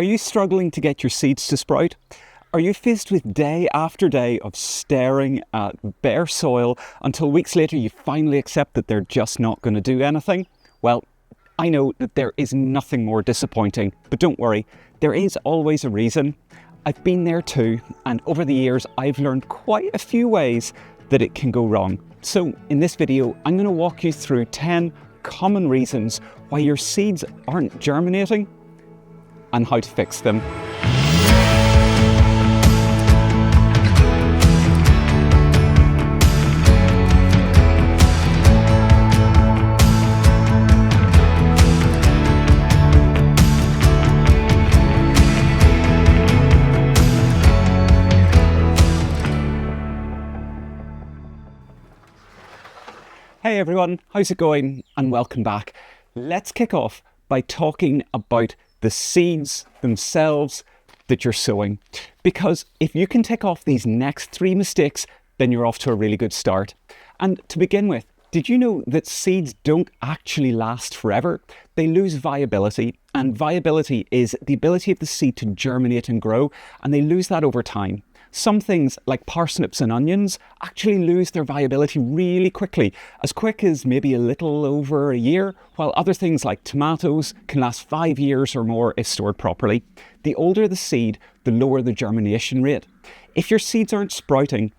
Are you struggling to get your seeds to sprout? Are you faced with day after day of staring at bare soil until weeks later you finally accept that they're just not going to do anything? Well, I know that there is nothing more disappointing, but don't worry, there is always a reason. I've been there too, and over the years I've learned quite a few ways that it can go wrong. So in this video, I'm going to walk you through 10 common reasons why your seeds aren't germinating and how to fix them. Hey everyone, how's it going? And welcome back. Let's kick off by talking about the seeds themselves that you're sowing. Because if you can tick off these next 3 mistakes, then you're off to a really good start. And to begin with, did you know that seeds don't actually last forever? They lose viability, and viability is the ability of the seed to germinate and grow, and they lose that over time. Some things like parsnips and onions actually lose their viability really quickly, as quick as maybe a little over a year, while other things like tomatoes can last 5 years or more if stored properly. The older the seed, the lower the germination rate. If your seeds aren't sprouting,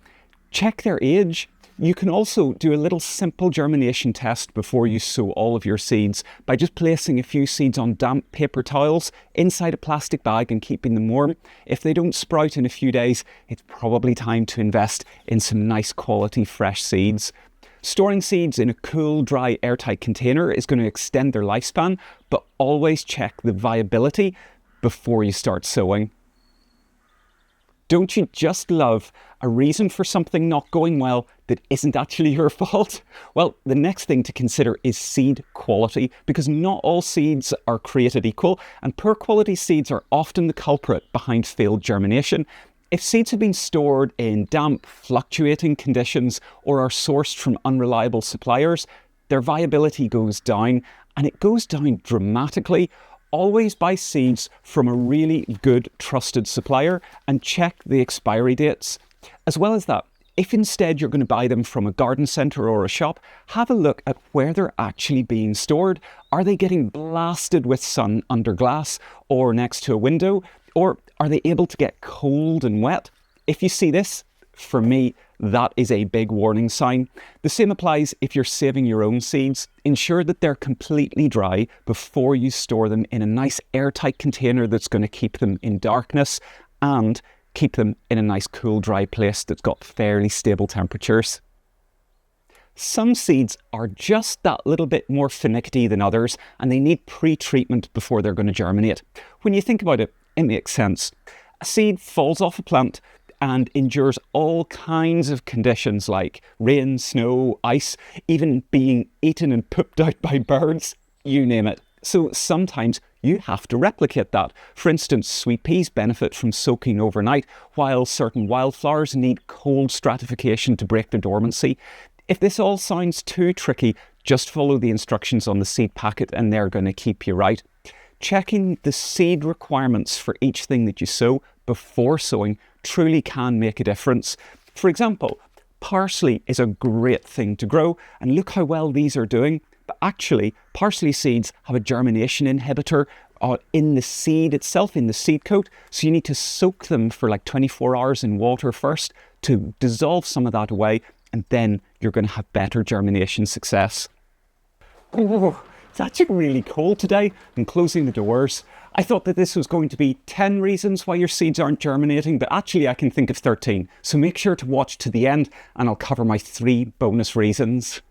check their age. You can also do a little simple germination test before you sow all of your seeds by just placing a few seeds on damp paper towels inside a plastic bag and keeping them warm. If they don't sprout in a few days, it's probably time to invest in some nice quality fresh seeds. Storing seeds in a cool, dry, airtight container is going to extend their lifespan, but always check the viability before you start sowing. Don't you just love a reason for something not going well that isn't actually your fault? Well, the next thing to consider is seed quality, because not all seeds are created equal, and poor quality seeds are often the culprit behind failed germination. If seeds have been stored in damp, fluctuating conditions or are sourced from unreliable suppliers, their viability goes down, and it goes down dramatically. Always buy seeds from a really good trusted supplier and check the expiry dates. As well as that, if instead you're going to buy them from a garden centre or a shop, have a look at where they're actually being stored. Are they getting blasted with sun under glass or next to a window? Or are they able to get cold and wet? If you see this, for me, that is a big warning sign. The same applies if you're saving your own seeds. Ensure that they're completely dry before you store them in a nice airtight container that's going to keep them in darkness and keep them in a nice cool dry place that's got fairly stable temperatures. Some seeds are just that little bit more finicky than others, and they need pre-treatment before they're going to germinate. When you think about it, it makes sense. A seed falls off a plant and endures all kinds of conditions like rain, snow, ice, even being eaten and pooped out by birds, you name it. So sometimes you have to replicate that. For instance, sweet peas benefit from soaking overnight, while certain wildflowers need cold stratification to break their dormancy. If this all sounds too tricky, just follow the instructions on the seed packet and they're going to keep you right. Checking the seed requirements for each thing that you sow before sowing truly can make a difference. For example, parsley is a great thing to grow, and look how well these are doing. But actually, parsley seeds have a germination inhibitor in the seed itself, in the seed coat, so you need to soak them for like 24 hours in water first to dissolve some of that away, and then you're going to have better germination success. Oh, it's actually really cold today. I'm closing the doors. I thought that this was going to be 10 reasons why your seeds aren't germinating, but actually I can think of 13. So make sure to watch to the end and I'll cover my 3 bonus reasons.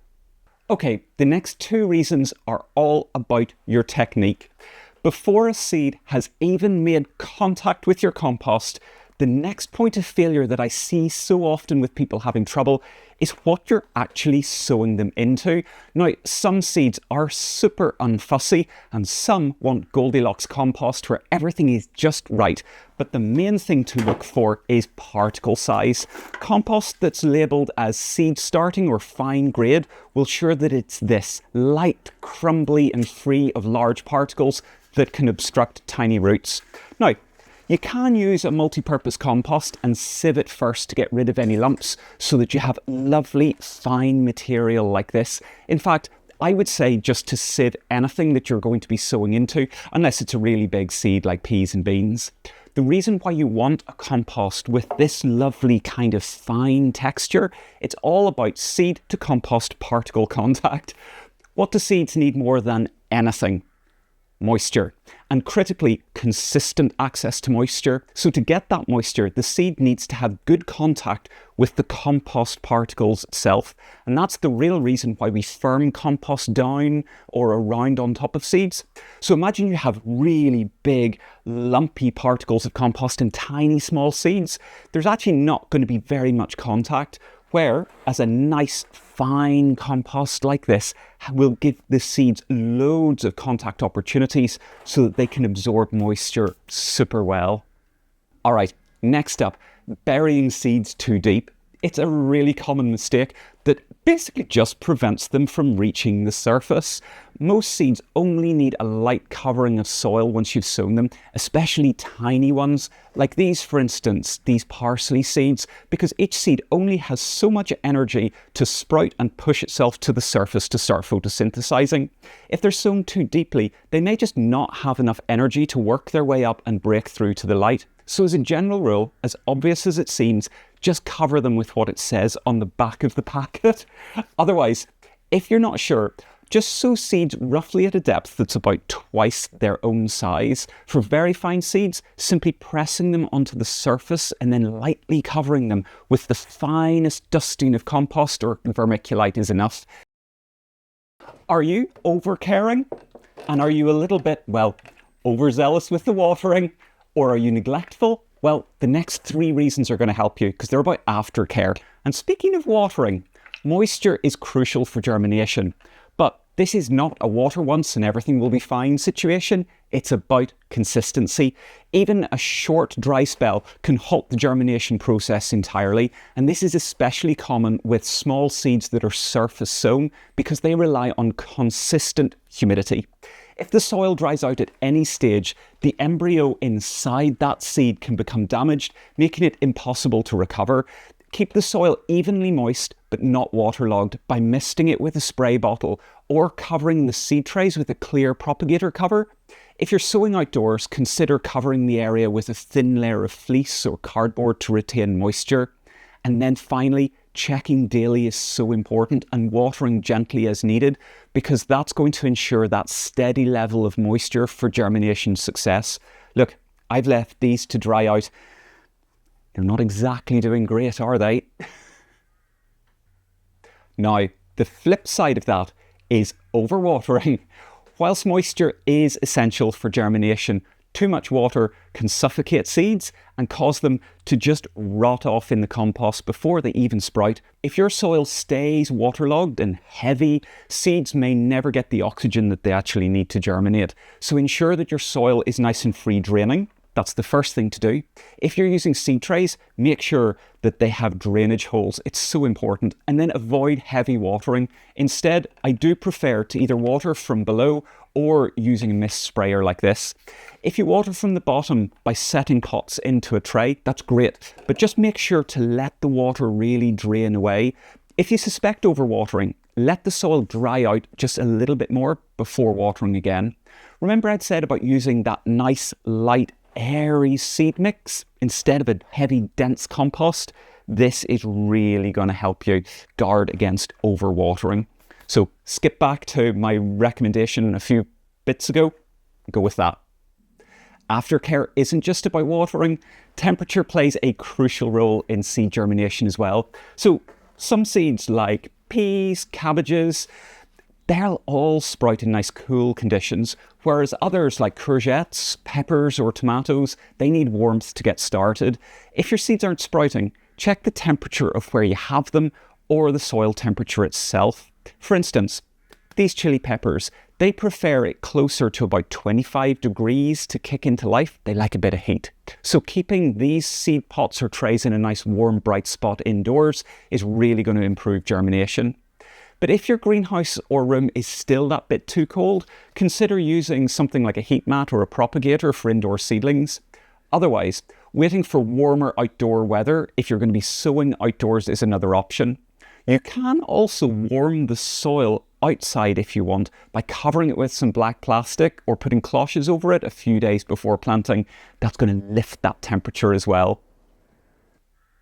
Okay, the next 2 reasons are all about your technique. Before a seed has even made contact with your compost, the next point of failure that I see so often with people having trouble is what you're actually sowing them into. Now, some seeds are super unfussy and some want Goldilocks compost where everything is just right. But the main thing to look for is particle size. Compost that's labelled as seed starting or fine grade will ensure that it's this light, crumbly and free of large particles. that can obstruct tiny roots. Now, you can use a multi-purpose compost and sieve it first to get rid of any lumps so that you have lovely fine material like this. In fact, I would say just to sieve anything that you're going to be sowing into, unless it's a really big seed like peas and beans. The reason why you want a compost with this lovely kind of fine texture, it's all about seed to compost particle contact. What do seeds need more than anything? Moisture, and critically consistent access to moisture. So to get that moisture, the seed needs to have good contact with the compost particles itself. And that's the real reason why we firm compost down or around on top of seeds. So imagine you have really big, lumpy particles of compost in tiny, small seeds. There's actually not going to be very much contact, where as a nice fine compost like this will give the seeds loads of contact opportunities so that they can absorb moisture super well. All right, next up, burying seeds too deep. It's a really common mistake that basically just prevents them from reaching the surface. Most seeds only need a light covering of soil once you've sown them, especially tiny ones, like these, for instance, these parsley seeds, because each seed only has so much energy to sprout and push itself to the surface to start photosynthesizing. If they're sown too deeply, they may just not have enough energy to work their way up and break through to the light. So as a general rule, as obvious as it seems, just cover them with what it says on the back of the packet. Otherwise, if you're not sure, just sow seeds roughly at a depth that's about twice their own size. For very fine seeds, simply pressing them onto the surface and then lightly covering them with the finest dusting of compost or vermiculite is enough. Are you over-caring? And are you a little bit, well, overzealous with the watering? Or are you neglectful? Well, the next 3 reasons are going to help you because they're about aftercare. And speaking of watering, moisture is crucial for germination. But this is not a water once and everything will be fine situation. It's about consistency. Even a short dry spell can halt the germination process entirely. And this is especially common with small seeds that are surface sown because they rely on consistent humidity. If the soil dries out at any stage, the embryo inside that seed can become damaged, making it impossible to recover. Keep the soil evenly moist but not waterlogged by misting it with a spray bottle or covering the seed trays with a clear propagator cover. If you're sowing outdoors, consider covering the area with a thin layer of fleece or cardboard to retain moisture. And then finally, checking daily is so important and watering gently as needed because that's going to ensure that steady level of moisture for germination success. Look, I've left these to dry out. They're not exactly doing great, are they? Now, the flip side of that is overwatering. Whilst moisture is essential for germination, too much water can suffocate seeds and cause them to just rot off in the compost before they even sprout. If your soil stays waterlogged and heavy, seeds may never get the oxygen that they actually need to germinate. So ensure that your soil is nice and free draining. That's the first thing to do. If you're using seed trays, make sure that they have drainage holes. It's so important. And then avoid heavy watering. Instead, I do prefer to either water from below or using a mist sprayer like this. If you water from the bottom by setting pots into a tray, that's great. But just make sure to let the water really drain away. If you suspect overwatering, let the soil dry out just a little bit more before watering again. Remember I'd said about using that nice, light, airy seed mix instead of a heavy, dense compost? This is really going to help you guard against overwatering. So skip back to my recommendation a few bits ago, go with that. Aftercare isn't just about watering. Temperature plays a crucial role in seed germination as well. So some seeds like peas, cabbages, they'll all sprout in nice cool conditions, whereas others like courgettes, peppers or tomatoes, they need warmth to get started. If your seeds aren't sprouting, check the temperature of where you have them or the soil temperature itself. For instance, these chili peppers, they prefer it closer to about 25 degrees to kick into life. They like a bit of heat. So keeping these seed pots or trays in a nice warm, bright spot indoors is really going to improve germination. But if your greenhouse or room is still that bit too cold, consider using something like a heat mat or a propagator for indoor seedlings. Otherwise, waiting for warmer outdoor weather if you're going to be sowing outdoors is another option. You can also warm the soil outside if you want by covering it with some black plastic or putting cloches over it a few days before planting. That's going to lift that temperature as well.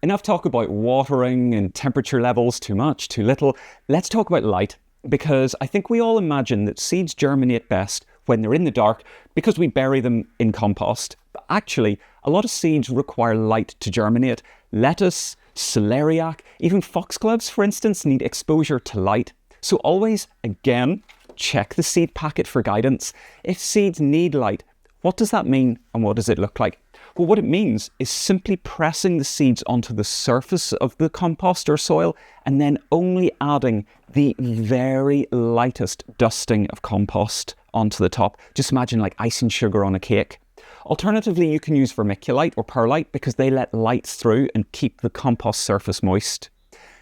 Enough talk about watering and temperature levels, too much, too little. Let's talk about light, because I think we all imagine that seeds germinate best when they're in the dark because we bury them in compost. But actually, a lot of seeds require light to germinate. Lettuce, celeriac, even foxgloves, for instance, need exposure to light. So always, again, check the seed packet for guidance. If seeds need light, what does that mean and what does it look like? Well, what it means is simply pressing the seeds onto the surface of the compost or soil and then only adding the very lightest dusting of compost onto the top. Just imagine like icing sugar on a cake. Alternatively, you can use vermiculite or perlite because they let light through and keep the compost surface moist.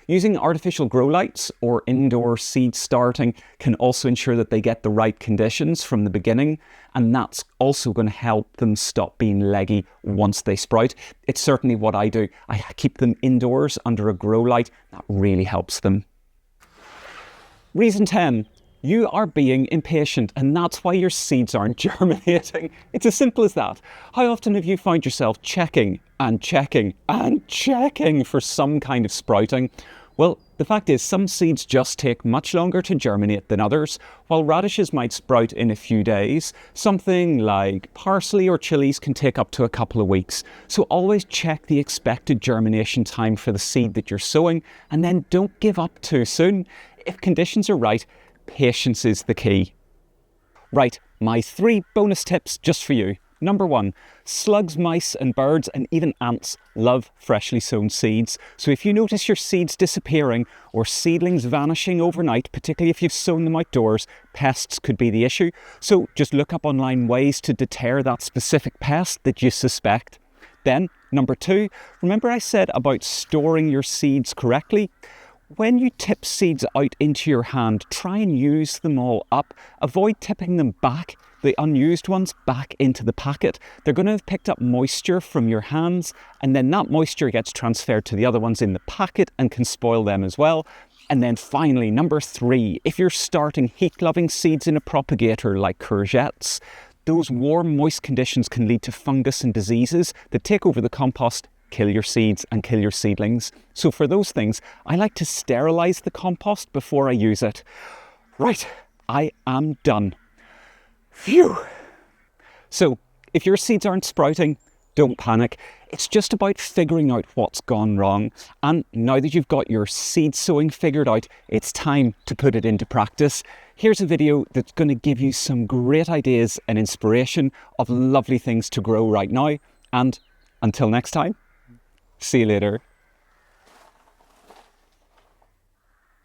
Using artificial grow lights or indoor seed starting can also ensure that they get the right conditions from the beginning, and that's also going to help them stop being leggy once they sprout. It's certainly what I do. I keep them indoors under a grow light. That really helps them. Reason 10. You are being impatient, and that's why your seeds aren't germinating. It's as simple as that. How often have you found yourself checking and checking and checking for some kind of sprouting? Well, the fact is some seeds just take much longer to germinate than others. While radishes might sprout in a few days, something like parsley or chilies can take up to a couple of weeks. So always check the expected germination time for the seed that you're sowing, and then don't give up too soon. If conditions are right, patience is the key. Right, my 3 bonus tips just for you. Number 1, slugs, mice and birds and even ants love freshly sown seeds. So if you notice your seeds disappearing or seedlings vanishing overnight, particularly if you've sown them outdoors, pests could be the issue. So just look up online ways to deter that specific pest that you suspect. Then, number 2, remember I said about storing your seeds correctly? When you tip seeds out into your hand, try and use them all up. Avoid tipping them back, the unused ones, back into the packet. They're going to have picked up moisture from your hands, and then that moisture gets transferred to the other ones in the packet and can spoil them as well. And then finally, number 3, if you're starting heat-loving seeds in a propagator like courgettes, those warm, moist conditions can lead to fungus and diseases that take over the compost, kill your seeds and kill your seedlings. So for those things, I like to sterilize the compost before I use it. Right, I am done. Phew! So if your seeds aren't sprouting, don't panic. It's just about figuring out what's gone wrong. And now that you've got your seed sowing figured out, it's time to put it into practice. Here's a video that's going to give you some great ideas and inspiration of lovely things to grow right now. And until next time, see you later.